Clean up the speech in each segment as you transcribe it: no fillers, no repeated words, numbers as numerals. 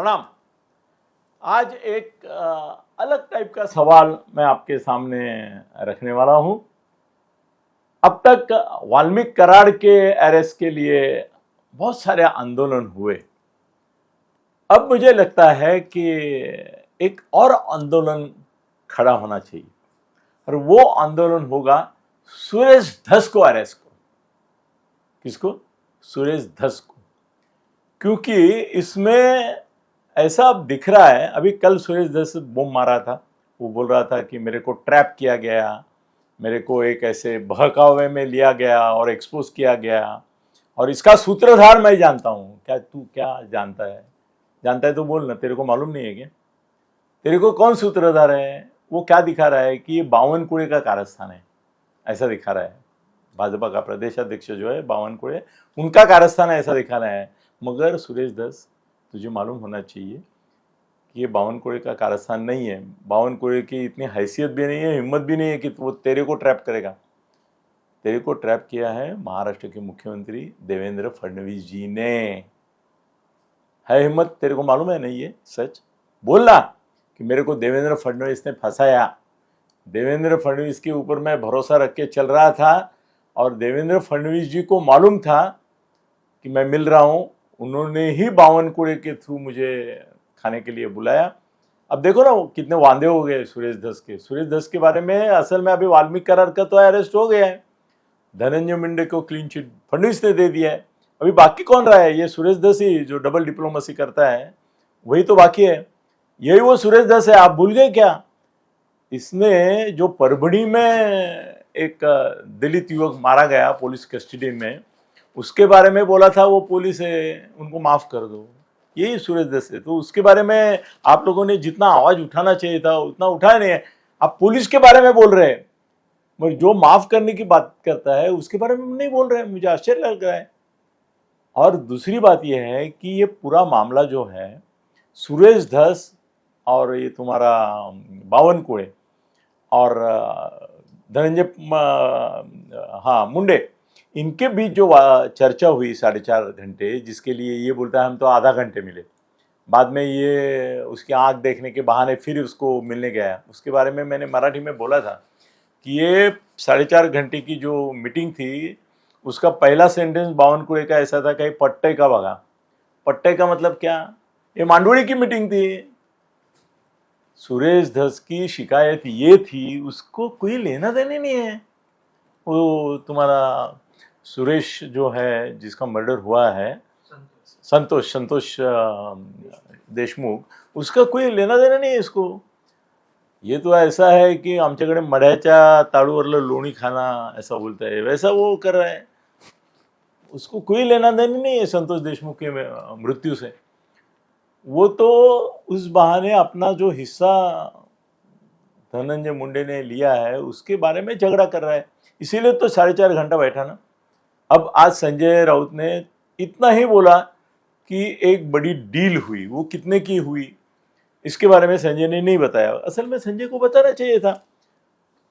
प्रणाम। आज एक अलग टाइप का सवाल मैं आपके सामने रखने वाला हूं। अब तक वाल्मीकि कराड़ के अरेस्ट के लिए बहुत सारे आंदोलन हुए। अब मुझे लगता है कि एक और आंदोलन खड़ा होना चाहिए और वो आंदोलन होगा सुरेश धस को अरेस्ट को। किसको? सुरेश धस को। क्योंकि इसमें ऐसा दिख रहा है, अभी कल सुरेश धस बम मारा था, वो बोल रहा था कि मेरे को ट्रैप किया गया, मेरे को एक ऐसे बहकावे में लिया गया और एक्सपोज किया गया और इसका सूत्रधार मैं जानता हूं। क्या तू क्या जानता है? जानता है तो बोल ना, तेरे को मालूम नहीं है क्या? तेरे को कौन सूत्रधार है? वो क्या दिखा रहा है कि ये बावनकुळे का कारस्थान है, ऐसा दिखा रहा है। भाजपा का प्रदेश अध्यक्ष जो है बावनकुळे, उनका कारस्थान है ऐसा दिखा रहा है। मगर सुरेश धस, तुझे मालूम होना चाहिए कि ये बावनकुळे का कारस्थान नहीं है। बावनकुळे की इतनी हैसियत भी नहीं है, हिम्मत भी नहीं है कि वो तेरे को ट्रैप करेगा। तेरे को ट्रैप किया है महाराष्ट्र के मुख्यमंत्री देवेंद्र फडणवीस जी ने। है हिम्मत? तेरे को मालूम है नहीं? ये सच बोलना कि मेरे को देवेंद्र फडणवीस ने फंसाया। देवेंद्र फडणवीस के ऊपर मैं भरोसा रख के चल रहा था और देवेंद्र फडणवीस जी को मालूम था कि मैं मिल रहा हूं। उन्होंने ही बावनकुळे के थ्रू मुझे खाने के लिए बुलाया। अब देखो ना वो कितने वांदे हो गए सुरेश धस के। सुरेश धस के बारे में असल में अभी वाल्मीकि कराड़ का तो अरेस्ट हो गया है, धनंजय मुंडे को क्लीन चिट फडणवीस ने दे दिया है। अभी बाकी कौन रहा है? ये सुरेश धस ही जो डबल डिप्लोमेसी करता है, वही तो बाकी है। यही वो सुरेश धस है। आप भूल गए क्या? इसने जो परभणी में एक दलित युवक मारा गया पुलिस कस्टडी में, उसके बारे में बोला था वो पुलिस है, उनको माफ कर दो। यही सुरेश धस है। तो उसके बारे में आप लोगों ने जितना आवाज उठाना चाहिए था उतना उठाया नहीं है। आप पुलिस के बारे में बोल रहे हैं, मगर जो माफ करने की बात करता है उसके बारे में नहीं बोल रहे हैं। मुझे आश्चर्य लग रहा है। और दूसरी बात यह है कि ये पूरा मामला जो है सुरेश धस और ये तुम्हारा बावनकुळे और धनंजय मुंडे, इनके बीच जो चर्चा हुई 4.5 घंटे, जिसके लिए ये बोलता है हम तो आधा घंटे मिले, बाद में ये उसकी आंख देखने के बहाने फिर उसको मिलने गया। उसके बारे में मैंने मराठी में बोला था कि ये 4.5 घंटे की जो मीटिंग थी उसका पहला सेंटेंस बावनकुळे का ऐसा था कि पट्टे का बघा। पट्टे का मतलब क्या? ये मांडोळी की मीटिंग थी। सुरेश धस की शिकायत ये थी, उसको कोई लेना देने नहीं है। वो तुम्हारा सुरेश जो है जिसका मर्डर हुआ है, संतोष देशमुख, उसका कोई लेना देना नहीं है इसको। ये तो ऐसा है कि आमच्याकडे मड्याच्या ताळूवरलं लोणी खाना ऐसा बोलता है, वैसा वो कर रहा है। उसको कोई लेना देना नहीं है संतोष देशमुख के मृत्यु से। वो तो उस बहाने अपना जो हिस्सा धनंजय मुंडे ने लिया है उसके बारे में झगड़ा कर रहा है, इसीलिए तो 4.5 घंटा बैठा ना। अब आज संजय राउत ने इतना ही बोला कि एक बड़ी डील हुई। वो कितने की हुई इसके बारे में संजय ने नहीं बताया। असल में संजय को बताना चाहिए था,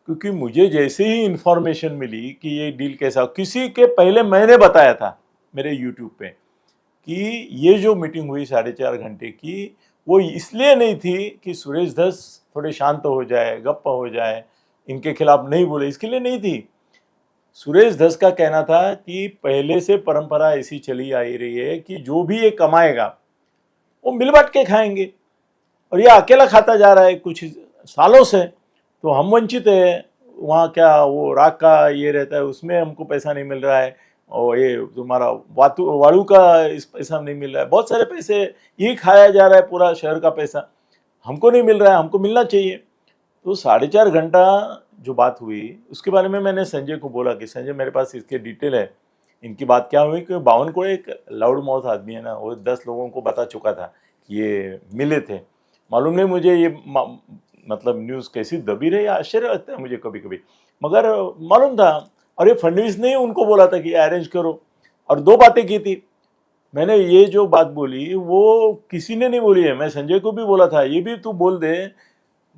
क्योंकि मुझे जैसे ही इंफॉर्मेशन मिली कि ये डील कैसा, किसी के पहले मैंने बताया था मेरे यूट्यूब पे कि ये जो मीटिंग हुई 4.5 घंटे की, वो इसलिए नहीं थी कि सुरेश धस थोड़े शांत हो जाए, गप्प हो जाए, इनके खिलाफ नहीं बोले, इसके लिए नहीं थी। सुरेश धस का कहना था कि पहले से परंपरा ऐसी चली आ रही है कि जो भी ये कमाएगा वो मिल बांट के खाएंगे, और ये अकेला खाता जा रहा है कुछ सालों से, तो हम वंचित है। वहाँ क्या वो राग का ये रहता है, उसमें हमको पैसा नहीं मिल रहा है, और ये तुम्हारा वालू का इस पैसा नहीं मिल रहा है, बहुत सारे पैसे ये खाया जा रहा है, पूरा शहर का पैसा हमको नहीं मिल रहा है, हमको मिलना चाहिए। तो 4.5 घंटा जो बात हुई उसके बारे में मैंने संजय को बोला कि संजय मेरे पास इसके डिटेल है, इनकी बात क्या हुई। कि बावनकुळे एक लाउड माउथ आदमी है ना, वो 10 लोगों को बता चुका था कि ये मिले थे। मालूम नहीं मुझे ये मतलब न्यूज़ कैसी दबी रही, आश्चर्य लगता है मुझे कभी कभी, मगर मालूम था। और ये फडणवीस ने उनको बोला था कि अरेंज करो, और 2 बातें की थी। मैंने ये जो बात बोली वो किसी ने नहीं बोली है, मैं संजय को भी बोला था ये भी तू बोल दे,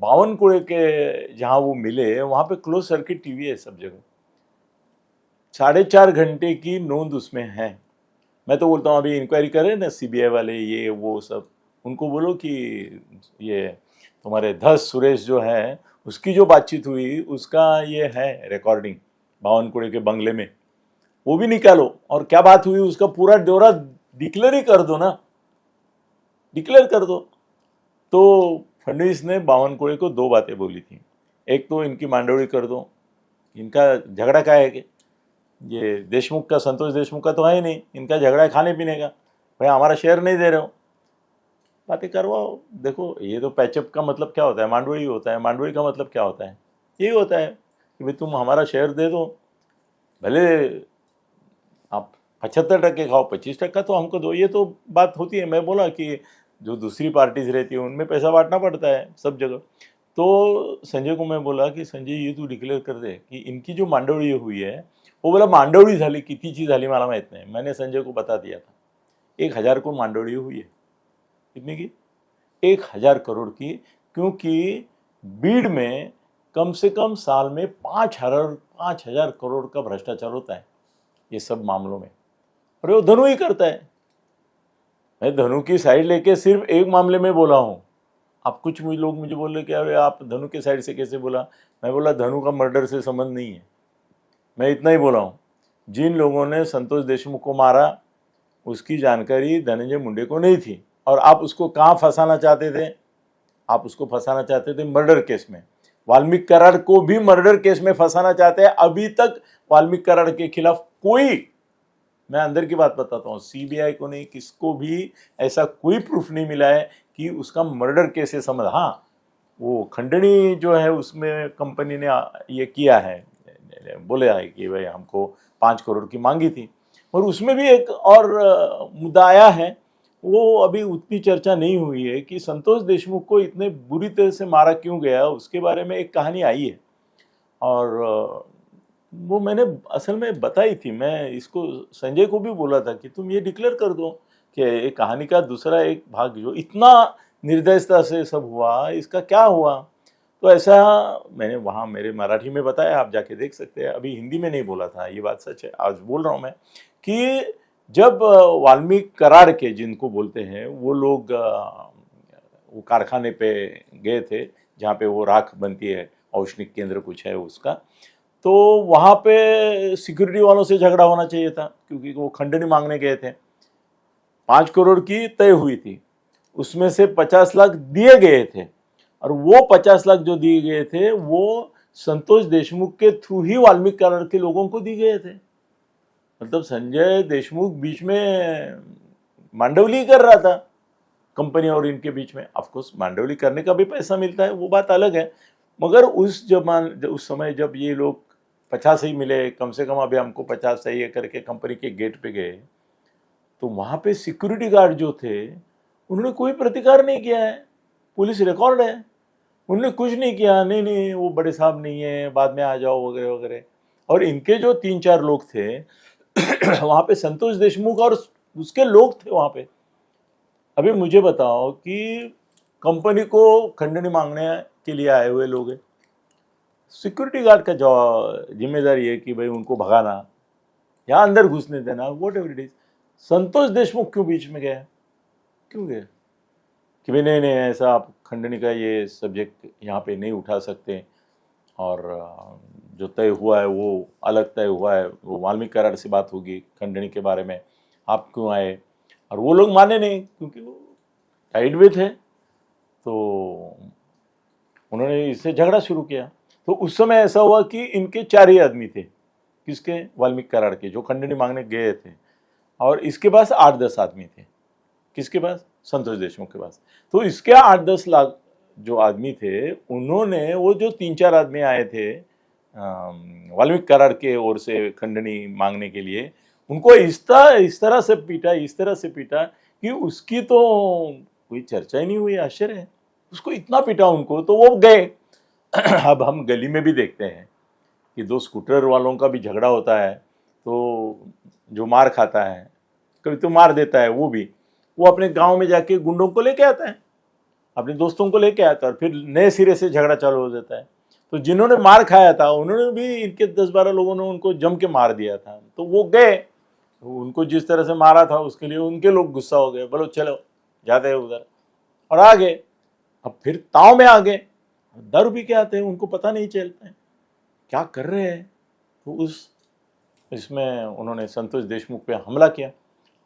बावनकुळे के जहाँ वो मिले वहाँ पे क्लोज सर्किट टीवी है सब जगह, 4.5 घंटे की नोंद उसमें है। मैं तो बोलता हूँ अभी इंक्वायरी करें ना सीबीआई वाले, ये वो सब, उनको बोलो कि ये तुम्हारे धस सुरेश जो है उसकी जो बातचीत हुई उसका ये है रिकॉर्डिंग बावनकुड़े के बंगले में, वो भी निकालो और क्या बात हुई उसका पूरा ब्यौरा डिक्लेयर ही कर दो ना, डिक्लेयर कर दो। तो फडणवीस ने बावनकुड़े को दो बातें बोली थी, एक तो इनकी मांडोड़ी कर दो, इनका झगड़ा क्या है कि ये देशमुख का, संतोष देशमुख का तो है ही नहीं, इनका झगड़ा है खाने पीने का, भाई हमारा शेयर नहीं दे रहे हो, बातें करवाओ। देखो ये तो पैचअप का मतलब क्या होता है, मांडोड़ी होता है, मांडोड़ी का मतलब क्या होता है, यही होता है कि भाई तुम हमारा शेयर दे दो, भले आप 75% खाओ, 25% तो हमको दो, ये तो बात होती है। मैं बोला कि जो दूसरी पार्टीज रहती है उनमें पैसा बांटना पड़ता है सब जगह। तो संजय को मैं बोला कि संजय ये तू डिक्लेअर कर दे की इनकी जो मांडवळी हुई है, वो बोला मांडवळी झाली, कितीची झाली मला माहित नाही, मैंने संजय को बता दिया था 1000 को मांडवळी हुई है। कितने की? 1000 करोड़ की, क्योंकि बीड में कम से कम साल में 5000 करोड़ का भ्रष्टाचार होता है ये सब मामलों में, और वो धनु ही करता है। मैं धनु की साइड लेके सिर्फ एक मामले में बोला हूं। अब कुछ लोग मुझे बोल रहे कि अरे आप धनु के साइड से कैसे बोला, मैं बोला धनु का मर्डर से संबंध नहीं है, मैं इतना ही बोला हूं। जिन लोगों ने संतोष देशमुख को मारा उसकी जानकारी धनंजय मुंडे को नहीं थी, और आप उसको कहाँ फंसाना चाहते थे, आप उसको फंसाना चाहते थे मर्डर केस में। वाल्मीकि कराड़ को भी मर्डर केस में फंसाना चाहते हैं। अभी तक वाल्मीकि कराड़ के खिलाफ कोई, मैं अंदर की बात बताता हूँ, सीबीआई को नहीं, किसको भी ऐसा कोई प्रूफ नहीं मिला है कि उसका मर्डर केस से संबंध। हाँ, वो खंडनी जो है उसमें कंपनी ने ये किया है, बोले है कि भाई हमको 5 करोड़ की मांगी थी, और उसमें भी एक और मुद्दा आया है, वो अभी उतनी चर्चा नहीं हुई है कि संतोष देशमुख को इतने बुरी तरह से मारा क्यों गया, उसके बारे में एक कहानी आई है, और वो मैंने असल में बताई थी। मैं इसको संजय को भी बोला था कि तुम ये डिक्लेयर कर दो कि एक कहानी का दूसरा एक भाग जो इतना निर्दयता से सब हुआ, इसका क्या हुआ। तो ऐसा मैंने वहाँ मेरे मराठी में बताया, आप जाके देख सकते हैं। अभी हिंदी में नहीं बोला था, ये बात सच है, आज बोल रहा हूँ मैं कि जब वाल्मीकि कराड़ के जिनको बोलते हैं वो लोग वो कारखाने पे गए थे जहाँ पे वो राख बनती है, औष्णिक केंद्र कुछ है उसका, तो वहाँ पे सिक्योरिटी वालों से झगड़ा होना चाहिए था, क्योंकि वो खंडनी मांगने गए थे। 5 करोड़ की तय हुई थी, उसमें से 50 लाख दिए गए थे, और वो 50 लाख जो दिए गए थे वो संतोष देशमुख के थ्रू ही वाल्मीकि कराड़ के लोगों को दिए गए थे। मतलब संजय देशमुख बीच में मांडवली कर रहा था कंपनी और इनके बीच में। ऑफकोर्स मांडवली करने का भी पैसा मिलता है, वो बात अलग है, मगर उस समय जब ये लोग 50 ही मिले, कम से कम अभी हमको 50 चाहिए करके कंपनी के गेट पे गए, तो वहाँ पे सिक्योरिटी गार्ड जो थे उन्होंने कोई प्रतिकार नहीं किया है, पुलिस रिकॉर्ड है, उन्होंने कुछ नहीं किया, नहीं नहीं वो बड़े साहब नहीं है, बाद में आ जाओ वगैरह वगैरह। और इनके जो 3-4 लोग थे वहाँ पे संतोष देशमुख और उसके लोग थे वहाँ पे। अभी मुझे बताओ कि कंपनी को खंडनी मांगने के लिए आए हुए लोग हैं, सिक्योरिटी गार्ड का जो जिम्मेदारी है कि भाई उनको भगाना या अंदर घुसने देना, what ever it is. Santosh Deshmukh क्यों बीच में गया, क्यों गया कि भाई नहीं नहीं ऐसा आप खंडनी का ये सब्जेक्ट यहाँ पे नहीं उठा सकते, और जो तय हुआ है वो अलग तय हुआ है, वो वाल्मीकि कराड़ से बात होगी खंडनी के बारे में, आप क्यों आए। और वो लोग माने नहीं, क्योंकि वो साइड में थे, तो उन्होंने इससे झगड़ा शुरू किया। तो उस समय ऐसा हुआ कि इनके 4 ही आदमी थे, किसके, वाल्मीकि कराड़ के, जो खंडनी मांगने गए थे, और इसके पास 8-10 आदमी थे, किसके पास, संतोष देशमुख के पास। तो इसके 8-10 लाख जो आदमी थे, उन्होंने वो जो 3-4 आदमी आए थे वाल्मीकि कराड़ के ओर से खंडनी मांगने के लिए, उनको इस तरह से पीटा कि उसकी तो कोई चर्चा ही नहीं हुई। आश्चर्य है, उसको इतना पीटा उनको, तो वो गए। अब हम गली में भी देखते हैं कि 2 स्कूटर वालों का भी झगड़ा होता है, तो जो मार खाता है कभी तो मार देता है, वो अपने गांव में जाके गुंडों को लेके आता है, अपने दोस्तों को लेके आता है, और फिर नए सिरे से झगड़ा चालू हो जाता है। तो जिन्होंने मार खाया था उन्होंने भी, इनके 10-12 लोगों ने उनको जम के मार दिया था, तो वो गए, तो उनको जिस तरह से मारा था उसके लिए उनके लोग गुस्सा हो गए, बोलो चलो जाते हैं उधर, और आ गए। अब फिर ताव में आ गए, दारू पी के आते हैं, उनको पता नहीं चलता है क्या कर रहे हैं। तो इसमें उन्होंने संतोष देशमुख पे हमला किया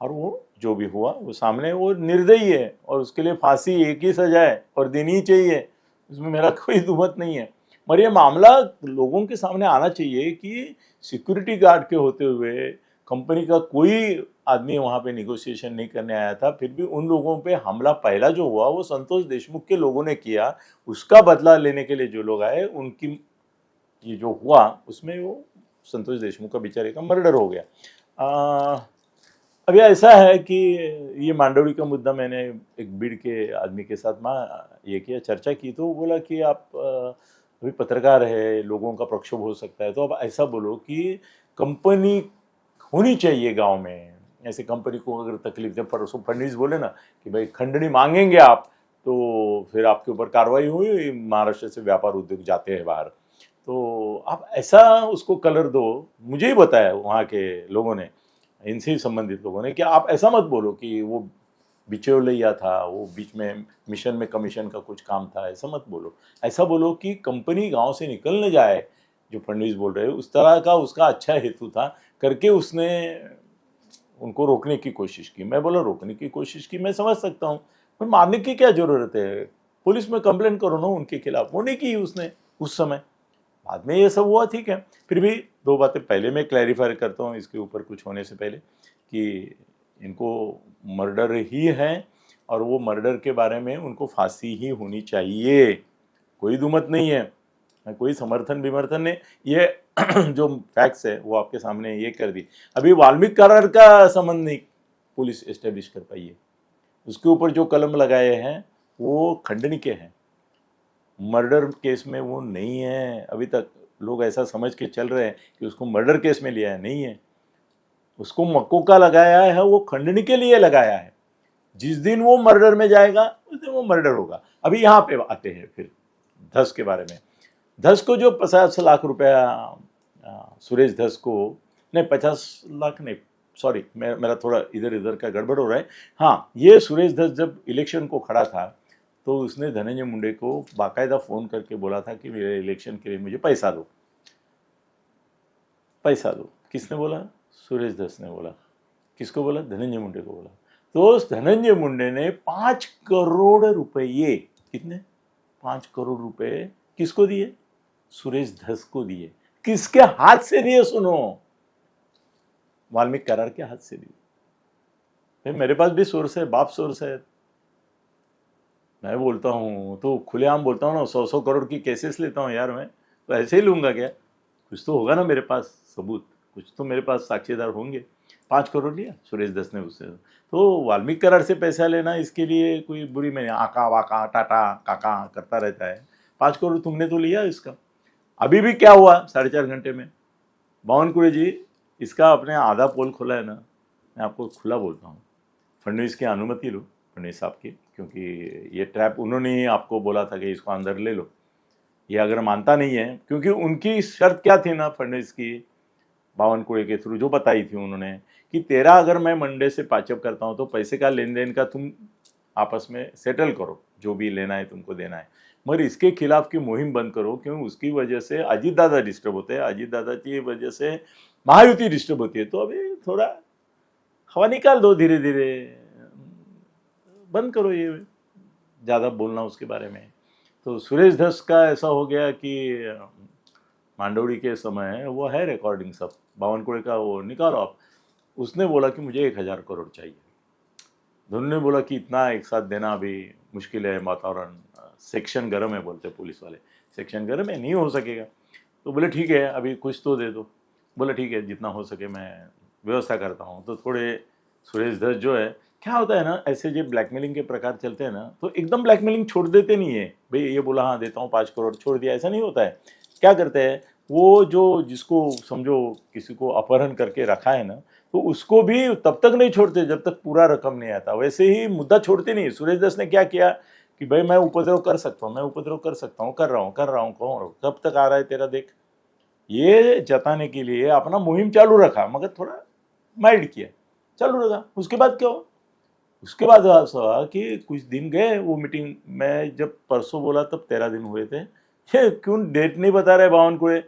और वो जो भी हुआ वो सामने, वो निर्दयी है और उसके लिए फांसी एक ही सजा है और देनी ही चाहिए, उसमें मेरा कोई दुमत नहीं है। मगर ये मामला लोगों के सामने आना चाहिए कि सिक्योरिटी गार्ड के होते हुए कंपनी का कोई आदमी वहाँ पे निगोशिएशन नहीं करने आया था, फिर भी उन लोगों पे हमला पहला जो हुआ वो संतोष देशमुख के लोगों ने किया। उसका बदला लेने के लिए जो लोग आए, उनकी ये जो हुआ उसमें वो संतोष देशमुख का बेचारे का मर्डर हो गया। अब यह ऐसा है कि ये मांडवी का मुद्दा मैंने एक बीड़ के आदमी के साथ ये किया, चर्चा की, तो वो बोला कि आप अभी पत्रकार है, लोगों का प्रक्षोभ हो सकता है, तो आप ऐसा बोलो कि कंपनी होनी चाहिए गांव में। ऐसे कंपनी को अगर तकलीफ, जब परसों फडणवीस बोले ना कि भाई खंडनी मांगेंगे आप तो फिर आपके ऊपर कार्रवाई हुई, महाराष्ट्र से व्यापार उद्योग जाते हैं बाहर, तो आप ऐसा उसको कलर दो। मुझे ही बताया वहाँ के लोगों ने, इनसे ही संबंधित लोगों ने, कि आप ऐसा मत बोलो कि वो बिचौलिया था, वो बीच में मिशन में कमीशन का कुछ काम था, ऐसा मत बोलो। ऐसा बोलो कि कंपनी गांव से निकल न जाए, जो फडणवीस बोल रहे हैं उस तरह का उसका अच्छा हेतु था करके उसने उनको रोकने की कोशिश की। मैं बोला रोकने की कोशिश की मैं समझ सकता हूँ, पर मारने की क्या जरूरत है, पुलिस में कंप्लेंट करो ना उनके खिलाफ। वो नहीं की उसने उस समय, बाद में ये सब हुआ, ठीक है। फिर भी दो बातें पहले मैं क्लैरिफाई करता हूँ इसके ऊपर कुछ होने से पहले, कि इनको मर्डर ही है और वो मर्डर के बारे में उनको फांसी ही होनी चाहिए, कोई दुमत नहीं है, कोई समर्थन विमर्थन नहीं। ये जो फैक्ट्स है वो आपके सामने ये कर दी। अभी वाल्मीकि करार का संबंध नहीं पुलिस एस्टेब्लिश कर पाई है, उसके ऊपर जो कलम लगाए हैं वो खंडनी के हैं, मर्डर केस में वो नहीं है। अभी तक लोग ऐसा समझ के चल रहे हैं कि उसको मर्डर केस में लिया है, नहीं है। उसको मक्को का लगाया है, वो खंडनी के लिए लगाया है। जिस दिन वो मर्डर में जाएगा उस दिन वो मर्डर होगा। अभी यहाँ पे आते हैं फिर धस के बारे में। धस को जो 50 लाख रुपया सुरेश धस को, नहीं 50 लाख नहीं, सॉरी मेरा थोड़ा इधर इधर का गड़बड़ हो रहा है। हाँ, ये सुरेश धस जब इलेक्शन को खड़ा था तो उसने धनंजय मुंडे को बाकायदा फ़ोन करके बोला था कि मेरे इलेक्शन के लिए मुझे पैसा दो, पैसा दो। किसने बोला? सुरेश धस ने बोला। किसको बोला? धनंजय मुंडे को बोला। तो उस धनंजय मुंडे ने 5 करोड़ रुपये, कितने? 5 करोड़ रुपए किसको दिए? सुरेश धस को दिए। किसके हाथ से दिए? सुनो, वाल्मीकि करार के हाथ से दिए। मेरे पास भी सोर्स है, बाप सोर्स है, मैं बोलता हूँ तो खुलेआम बोलता हूँ ना। 100 करोड़ की केसेस लेता हूँ यार, मैं तो ऐसे ही लूंगा क्या? कुछ तो होगा ना मेरे पास सबूत, कुछ तो मेरे पास साक्षीदार होंगे। 5 करोड़ लिया सुरेश धस ने उससे, तो वाल्मीकि करार से पैसा लेना इसके लिए कोई बुरी, मैंने आका वाका टाटा काका करता रहता है। 5 करोड़ तुमने तो लिया इसका। अभी भी क्या हुआ 4.5 घंटे में? बावनकुळे जी, इसका अपने आधा पोल खोला है ना, मैं आपको खुला बोलता हूँ, फडणवीस की अनुमति लो, फडणवीस साहब की, क्योंकि ये ट्रैप उन्होंने ही आपको बोला था कि इसको अंदर ले लो। ये अगर मानता नहीं है, क्योंकि उनकी शर्त क्या थी ना फडणवीस की, बावनकुळे के थ्रू जो बताई थी उन्होंने, कि तेरा अगर मैं मंडे से पाचअप करता हूँ तो पैसे का लेन देन का तुम आपस में सेटल करो, जो भी लेना है तुमको देना है, मगर इसके खिलाफ की मुहिम बंद करो, क्यों? उसकी वजह से अजीत दादा डिस्टर्ब होते हैं, अजीत दादा की वजह से महायुति डिस्टर्ब होती है। तो अभी थोड़ा हवा निकाल दो, धीरे धीरे बंद करो ये ज़्यादा बोलना उसके बारे में। तो सुरेश धस का ऐसा हो गया कि मांडवड़ी के समय वो है रिकॉर्डिंग सब, बावनकुळे का वो निकालो आप। उसने बोला कि मुझे 1000 करोड़ चाहिए। दोनों ने बोला कि इतना एक साथ देना अभी मुश्किल है, वातावरण सेक्शन गर्म है, बोलते पुलिस वाले, सेक्शन गर्म है, नहीं हो सकेगा। तो बोले ठीक है अभी कुछ तो दे दो। बोले ठीक है जितना हो सके मैं व्यवस्था करता हूँ। तो थोड़े सुरेश धस जो है, क्या होता है ना, ऐसे जो ब्लैकमेलिंग के प्रकार चलते हैं ना, तो एकदम ब्लैकमेलिंग छोड़ देते नहीं है, भाई ये बोला हाँ देता हूँ 5 करोड़ छोड़ दिया, ऐसा नहीं होता है। क्या करते हैं वो, जो जिसको समझो किसी को अपहरण करके रखा है ना, तो उसको भी तब तक नहीं छोड़ते जब तक पूरा रकम नहीं आता। वैसे ही मुद्दा छोड़ते नहीं। सुरेश धस ने क्या किया कि भाई मैं उपद्रव कर सकता हूँ, मैं उपद्रव कर सकता हूँ, कर रहा हूँ, कब तक आ रहा है तेरा देख, ये जताने के लिए अपना मुहिम चालू रखा, मगर थोड़ा माइल्ड किया, चालू रखा। उसके बाद क्या हो, उसके बाद ऐसा हुआ कि कुछ दिन गए वो मीटिंग, मैं जब परसों बोला तब 13 दिन हुए थे। ये क्यों डेट नहीं बता रहे बावनकुड़े,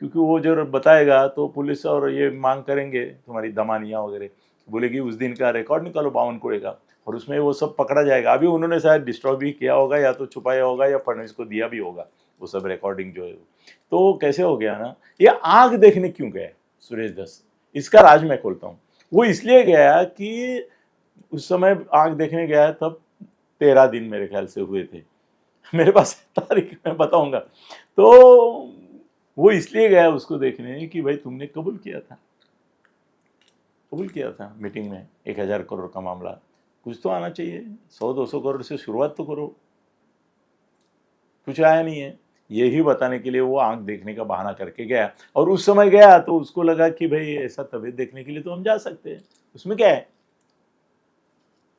क्योंकि वो जो बताएगा तो पुलिस और ये मांग करेंगे तुम्हारी दमानियाँ वगैरह, बोलेगी उस दिन का रिकॉर्ड निकालो बावनकुड़े का, और उसमें वो सब पकड़ा जाएगा। अभी उन्होंने शायद डिस्ट्रॉय भी किया होगा या तो छुपाया होगा या फडणवीस को दिया भी होगा वो सब रिकॉर्डिंग जो है। तो कैसे हो गया ना, ये आग देखने क्यों गए सुरेश दस, इसका राज मैं खोलता हूँ। वो इसलिए गया कि उस समय आग देखने गया तब 13 दिन मेरे ख्याल से हुए थे, मेरे पास तारीख मैं बताऊंगा। तो वो इसलिए गया उसको देखने कि भाई तुमने कबूल किया था मीटिंग में 1000 करोड़ का मामला, कुछ तो आना चाहिए, 100-200 करोड़ से शुरुआत तो करो। कुछ आया नहीं है, यही बताने के लिए वो आंख देखने का बहाना करके गया। और उस समय गया तो उसको लगा कि भाई ऐसा तबीयत देखने के लिए तो हम जा सकते हैं, उसमें क्या है,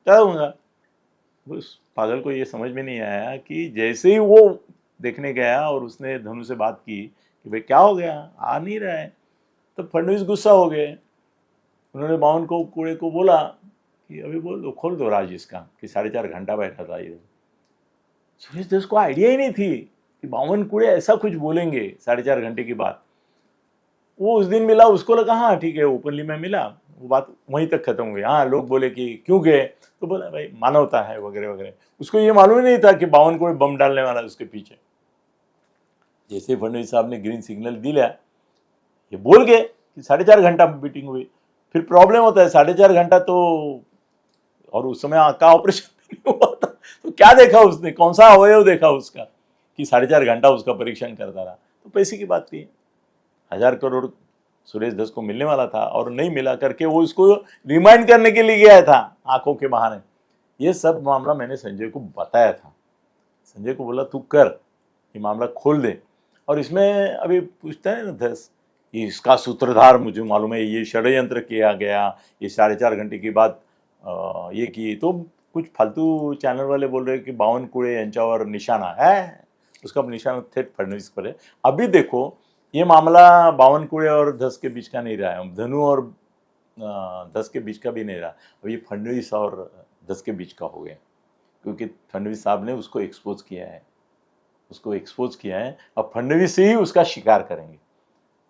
क्या होगा। उस पागल को ये समझ में नहीं आया कि जैसे ही वो देखने गया और उसने धनु से बात की कि भाई क्या हो गया, आ नहीं रहा है, तो फडणवीस गुस्सा हो गए। उन्होंने बावनकुड़े को बोला कि अभी बोल दो, खोल दो राज इसका, कि 4.5 घंटा बैठा था इधर। सुरेश दस को आइडिया ही नहीं थी कि बावनकुड़े ऐसा कुछ बोलेंगे 4.5 घंटे की बात। वो उस दिन मिला, उसको लगा हाँ ठीक है ओपनली में मिला, वो बात वहीं तक खत्म हुई। हाँ लोग बोले कि क्यों गए, तो बोला भाई मानवता है वगैरह वगैरह। उसको ये मालूम ही नहीं था कि बावनकुड़े बम डालने वाला है उसके पीछे। जैसे फडणवीस साहब ने ग्रीन सिग्नल दिया, ये बोल गए कि 4.5 घंटा मीटिंग हुई। फिर प्रॉब्लम होता है 4.5 घंटा तो, और उस समय आँख का ऑपरेशन नहीं हुआ था, तो क्या देखा उसने, कौन सा अवयव देखा उसका कि 4.5 घंटा उसका परीक्षण करता रहा। तो पैसे की बात थी, 1000 करोड़ सुरेश दस को मिलने वाला था और नहीं मिला करके वो इसको रिमाइंड करने के लिए गया था आंखों के बहाने। ये सब मामला मैंने संजय को बताया था, संजय को बोला तू कर, ये मामला खोल दे। और इसमें अभी पूछता है ना दस, इसका सूत्रधार मुझे मालूम है, ये षड्यंत्र किया गया, ये 4.5 घंटे की बात ये की। तो कुछ फालतू चॅनल वाले बोल रहे कि बावनकुळे यांच्यावर निशाणा है, उसका निशाना थेट फडणवीस पर है। अभी देखो ये मामला बावनकुळे और धस के बीच का नहीं रहा है, धनु और धस के बीच का भी नहीं रहा, अब ये फडणवीस और धस के बीच का हो गया, क्योंकि फडणवीस साहब ने उसको एक्सपोज किया है। अब फडणवीस ही उसका शिकार करेंगे।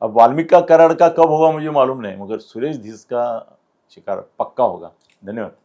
अब वाल्मीकि का कराड़ का कब होगा मुझे मालूम नहीं, मगर सुरेश धीस का शिकार पक्का होगा। धन्यवाद।